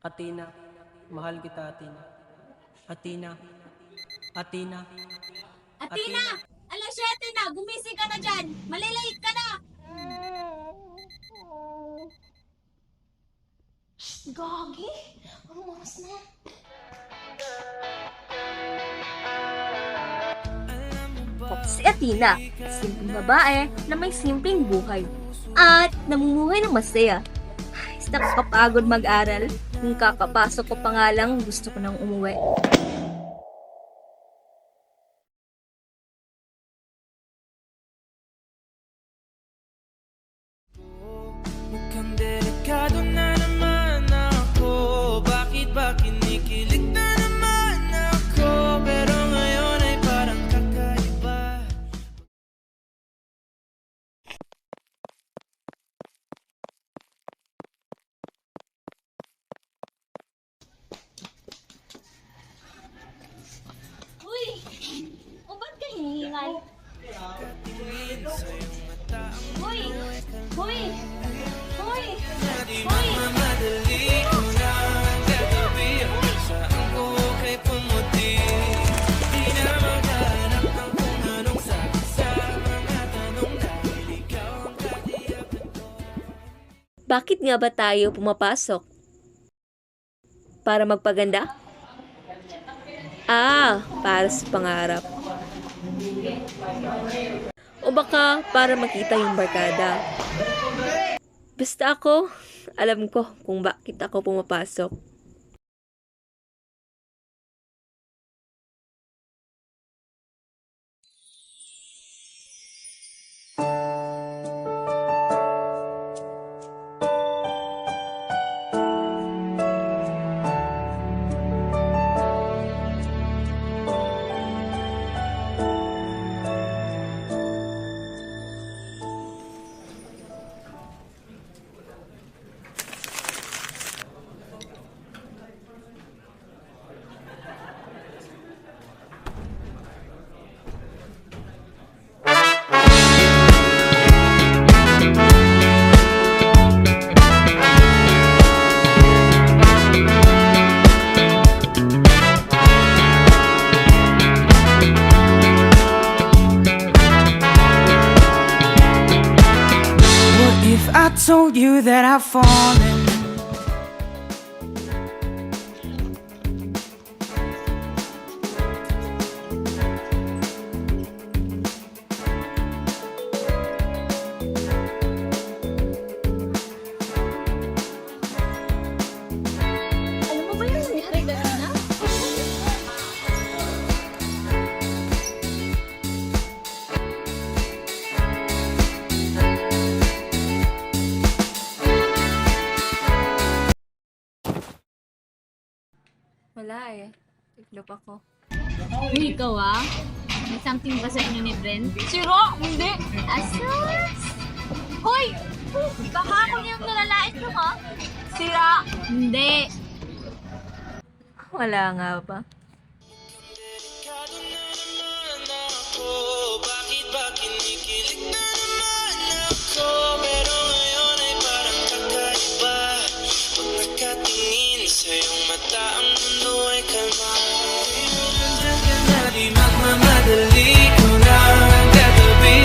Athena, mahal kita, Athena. Athena, Athena, Athena! Alas 7 na! Gumising ka na dyan! Malilate ka na! Gagi? Anong oras na? Si Athena, simpleng babae na may simpleng buhay. At namumuhay ng masaya. Ay, nakakapagod mag-aral. Kung kakapasok ko pa nga lang, gusto ko nang umuwi. Mukhang delikado na naman ako. Bakit ba kinikilig na naman ako? Pero ngayon ay parang kakaiba. Uy! O ba't ka hinihingal? Katingin sa iyong mata ang Uy! Uy! Uy! di magmamadali ko na ang gagabi. Saan ko kay pumuti? Di na maghanap ng kung anong sabi sa mga tanong dahil ikaw ang katiyakan ko. Bakit nga ba tayo pumapasok? Para magpaganda? Para sa pangarap. O baka para makita yung barkada. Basta ako, alam ko kung bakit ako pumapasok. What if I told you that I've fallen? Alam mo ba yung nangyari kanina? Wala eh. Iglop ako. Uy, ikaw May something ba sa inyo ni Brent? Siro! Hindi! Asas! Hoy! Baka ako yung nalalait mo ha? Sira! Hindi. Wala nga ba? Delikado na naman ako. Bakit ba kinikilig na naman ako? Pero ngayon ay parang kakaiba. Pag nakatingin sa iyong mata, ang mundo ay kalma. Nandiyan ka na, di magmamadali ko na ang gagabi.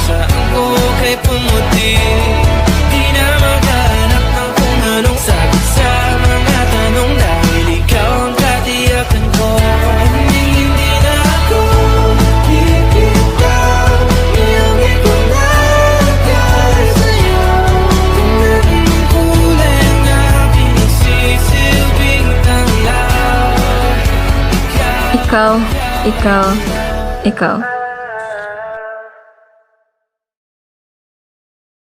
Saan ko kay pumuti? Di na maghanap ng kung anong sabi sa mga tanong dahil ikaw ang katiyakan ko. Hindi na ako bibitaw. Iyong ikaw na para sa'yo. Kung naging kulay ang aking nagsisilbing tanglaw. Ikaw.